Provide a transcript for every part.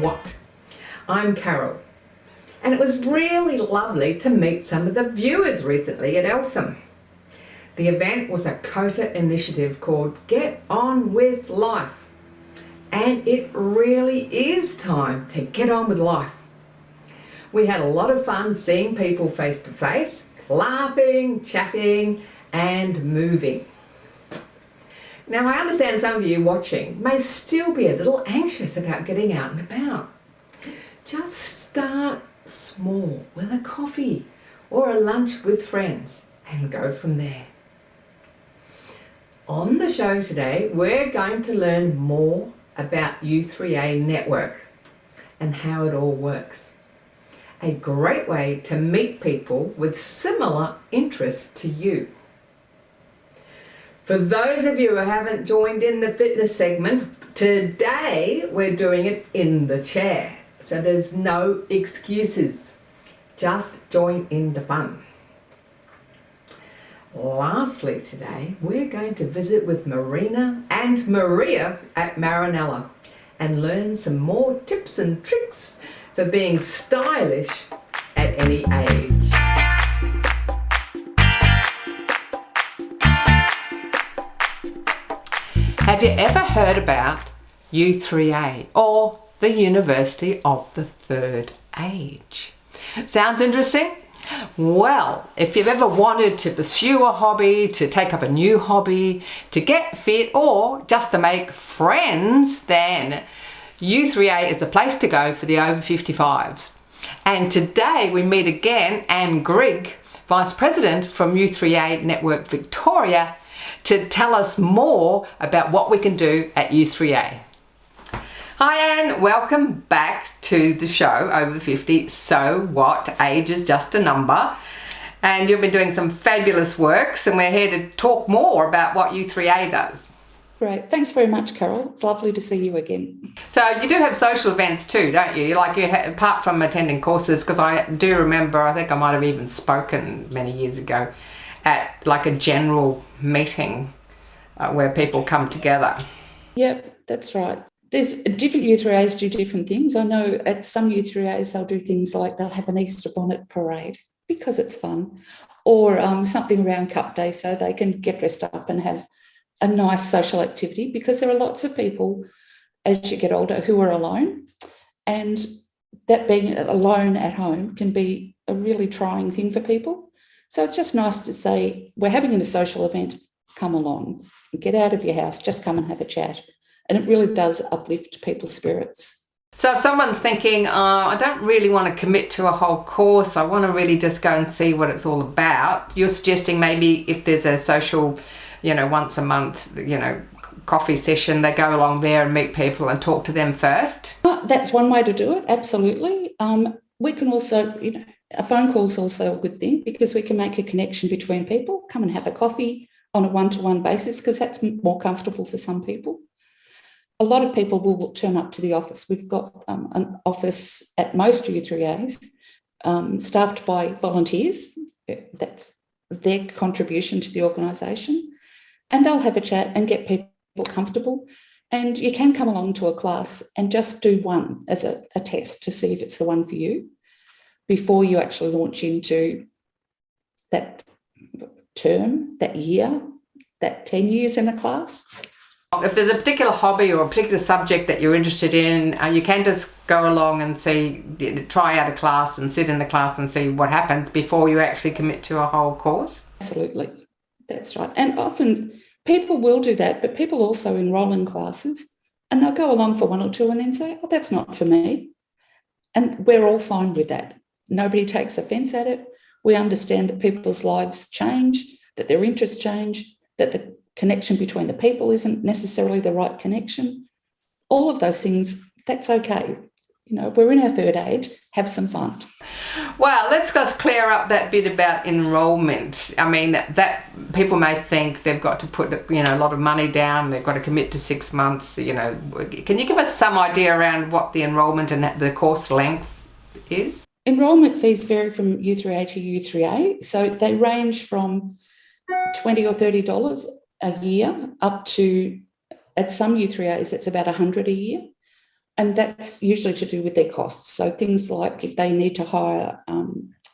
what? I'm Carol, and it was really lovely to meet some of the viewers recently at Eltham. The event was a COTA initiative called Get On With Life, and it really is time to get on with life. We had a lot of fun seeing people face to face, laughing, chatting, and moving. Now, I understand some of you watching may still be a little anxious about getting out and about. Just start small with a coffee or a lunch with friends and go from there. On the show today, we're going to learn more about U3A Network and how it all works. A great way to meet people with similar interests to you. For those of you who haven't joined in the fitness segment, today we're doing it in the chair. So there's no excuses. Just join in the fun. Lastly today, we're going to visit with Marina and Maria at Marinella and learn some more tips and tricks for being stylish at any age. Have you ever heard about U3A or the University of the Third Age? Sounds interesting? Well, if you've ever wanted to pursue a hobby, to take up a new hobby, to get fit, or just to make friends, then U3A is the place to go for the over 55s. And today we meet again Anne Grigg, Vice President from U3A Network Victoria, to tell us more about what we can do at U3A. Hi Anne, welcome back to the show, Over 50. So what? Age is just a number. And you've been doing some fabulous works, and we're here to talk more about what U3A does. Great. Thanks very much, Carol. It's lovely to see you again. So you do have social events too, don't you? Apart from attending courses, because I do remember, I think I might have even spoken many years ago at like a general meeting where people come together. Yep, that's right. There's different U3As do different things. I know at some U3As they'll do things like they'll have an Easter bonnet parade because it's fun, or something around Cup Day so they can get dressed up and have a nice social activity, because there are lots of people as you get older who are alone, and that being alone at home can be a really trying thing for people. So it's just nice to say, we're having a social event, come along, get out of your house, just come and have a chat. And it really does uplift people's spirits. So if someone's thinking, I don't really want to commit to a whole course, I want to really just go and see what it's all about, you're suggesting maybe if there's a social, once a month, coffee session, they go along there and meet people and talk to them first? That's one way to do it, absolutely. We can also, a phone call is also a good thing, because we can make a connection between people, come and have a coffee on a one-to-one basis, because that's more comfortable for some people. A lot of people will turn up to the office. We've got an office at most U3As staffed by volunteers. That's their contribution to the organisation. And they'll have a chat and get people comfortable. And you can come along to a class and just do one as a test to see if it's the one for you before you actually launch into that term, that year, that 10 years in a class. If there's a particular hobby or a particular subject that you're interested in, you can just go along and try out a class and sit in the class and see what happens before you actually commit to a whole course? Absolutely. That's right. And often people will do that, but people also enroll in classes and they'll go along for one or two and then say, oh, that's not for me. And we're all fine with that. Nobody takes offence at it. We understand that people's lives change, that their interests change, that the connection between the people isn't necessarily the right connection. All of those things, that's okay. We're in our third age, have some fun. Well, let's just clear up that bit about enrolment. I mean, that people may think they've got to put, a lot of money down, they've got to commit to 6 months, Can you give us some idea around what the enrolment and the course length is? Enrolment fees vary from U3A to U3A. So they range from $20 or $30 a year up to, at some U3As, it's about $100 a year. And that's usually to do with their costs. So things like if they need to hire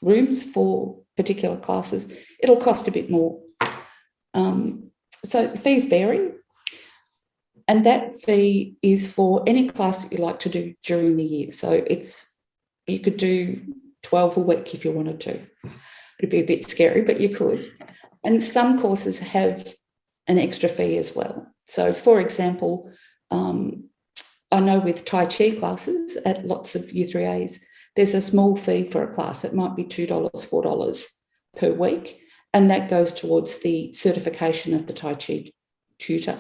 rooms for particular classes, it'll cost a bit more. So fees vary. And that fee is for any class that you like to do during the year. So you could do 12 a week if you wanted to. It'd be a bit scary, but you could. And some courses have an extra fee as well. So, for example, I know with Tai Chi classes at lots of U3As, there's a small fee for a class. It might be $2, $4 per week, and that goes towards the certification of the Tai Chi tutor.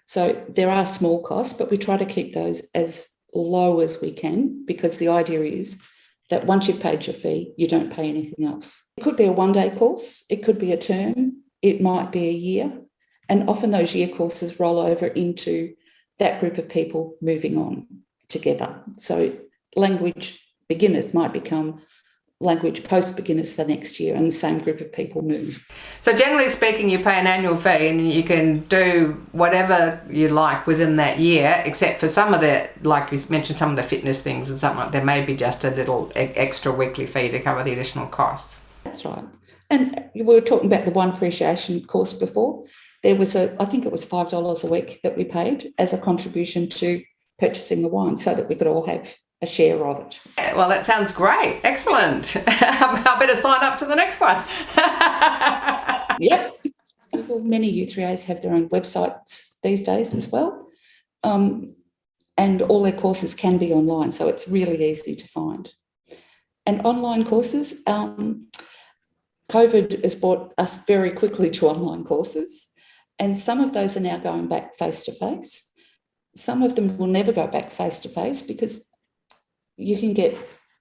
So there are small costs, but we try to keep those as low as we can, because the idea is that once you've paid your fee, you don't pay anything else. It could be a one-day course, it could be a term, it might be a year, and often those year courses roll over into that group of people moving on together. So language beginners might become language post-beginners the next year, and the same group of people move. So generally speaking, you pay an annual fee and you can do whatever you like within that year, except for some of the, like you mentioned, some of the fitness things and something like there may be just a little extra weekly fee to cover the additional costs. That's right. And we were talking about the wine appreciation course before. There was I think it was $5 a week that we paid as a contribution to purchasing the wine, so that we could all have a share of it. Well, that sounds great. Excellent. I better sign up to the next one. Yep. Well, many U3As have their own websites these days as well. And all their courses can be online, so it's really easy to find. And online courses, COVID has brought us very quickly to online courses, and some of those are now going back face-to-face. Some of them will never go back face-to-face because you can get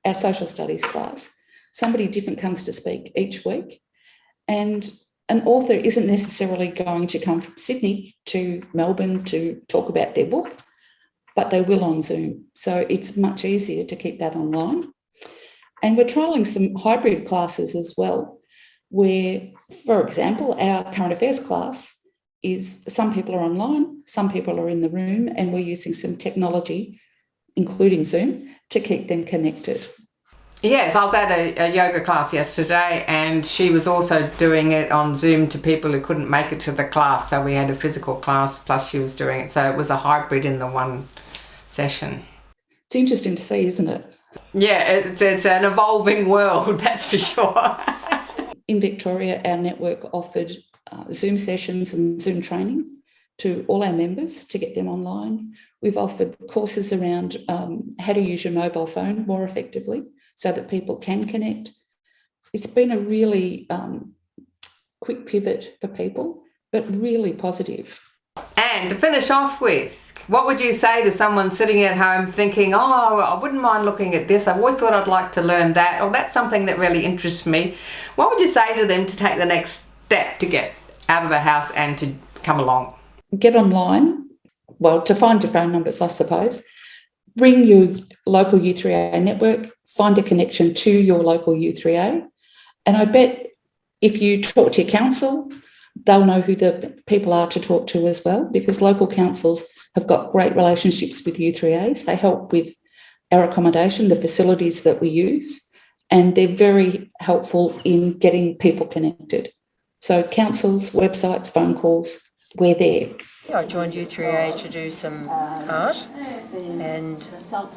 our social studies class. Somebody different comes to speak each week, and an author isn't necessarily going to come from Sydney to Melbourne to talk about their book, but they will on Zoom. So it's much easier to keep that online. And we're trialling some hybrid classes as well, where, for example, our current affairs class is some people are online, some people are in the room, and we're using some technology, including Zoom, to keep them connected. Yes, I was at a yoga class yesterday, and she was also doing it on Zoom to people who couldn't make it to the class. So we had a physical class plus she was doing it. So it was a hybrid in the one session. It's interesting to see, isn't it? Yeah, it's an evolving world, that's for sure. In Victoria, our network offered Zoom sessions and Zoom training to all our members to get them online. We've offered courses around how to use your mobile phone more effectively so that people can connect. It's been a really quick pivot for people, but really positive. And to finish off with, what would you say to someone sitting at home thinking, oh, I wouldn't mind looking at this, I've always thought I'd like to learn that, or that's something that really interests me. What would you say to them to take the next step to get out of the house and to come along? Get online, well, to find your phone numbers, I suppose. Ring your local U3A network, find a connection to your local U3A. And I bet if you talk to your council, they'll know who the people are to talk to as well, because local councils have got great relationships with U3As. They help with our accommodation, the facilities that we use, and they're very helpful in getting people connected. So councils, websites, phone calls, we're there. I joined U3A to do some art, and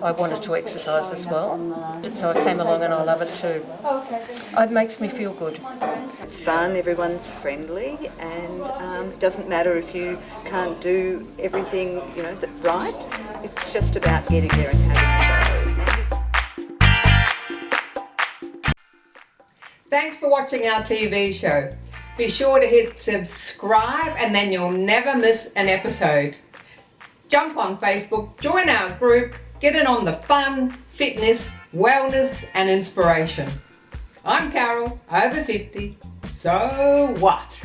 I wanted to exercise as well, so I came along and I love it too. It makes me feel good. It's fun, everyone's friendly, and it doesn't matter if you can't do everything, right. It's just about getting there and having a go. Thanks for watching our TV show. Be sure to hit subscribe and then you'll never miss an episode. Jump on Facebook, join our group, get in on the fun, fitness, wellness and inspiration. I'm Carol, over 50, so what?